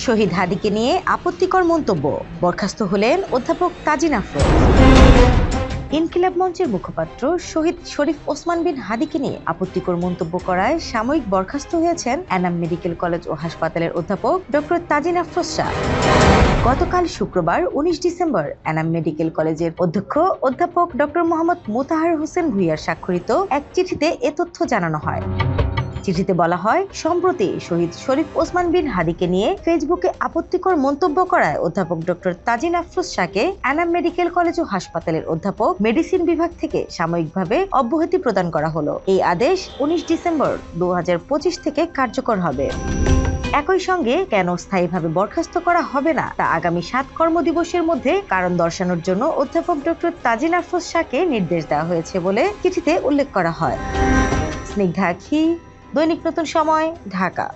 শহীদ হাদিকে নিয়ে আপত্তিকর মন্তব্য, বরখাস্ত হলেন অধ্যাপক তাজিন আফরোজ। ইনকিলাব মঞ্চের মুখপাত্র শহীদ শরীফ ওসমান বিন হাদিকে নিয়ে আপত্তিকর মন্তব্য করায় সাময়িক বরখাস্ত হয়েছেন এনাম মেডিকেল কলেজ ও হাসপাতালের অধ্যাপক ডক্টর তাজিন আফরোজ শাহ। গতকাল শুক্রবার 19 ডিসেম্বর এনাম মেডিকেল কলেজের অধ্যক্ষ অধ্যাপক ডক্টর মোহাম্মদ মোতাহার হোসেন ভূঁইয়ার স্বাক্ষরিত এক চিঠিতে এ তথ্য জানানো হয়। চিঠিতে বলা হয়, সম্প্রতি শহীদ শরীফ ওসমান বিন হাদিকে নিয়ে ফেসবুকে আপত্তিকর মন্তব্য করায় অধ্যাপক ডক্টর তাজিন আফরোজ শাহকে এনাম মেডিকেল কলেজ ও হাসপাতালের অধ্যাপক মেডিসিন বিভাগ থেকে সাময়িকভাবে অব্যাহতি প্রদান করা হলো। এই আদেশ 19 ডিসেম্বর 2025 থেকে কার্যকর হবে। একই সঙ্গে কেন স্থায়ীভাবে বরখাস্ত করা হবে না তা আগামী 7 কর্মদিবসের মধ্যে কারণ দর্শানোর জন্য অধ্যাপক ডক্টর তাজিন আফরোজ শাহকে নির্দেশ দেওয়া হয়েছে বলে চিঠিতে উল্লেখ করা হয়। স্নিগ্ধা আখি, দৈনিক নতুন সময়, ঢাকা।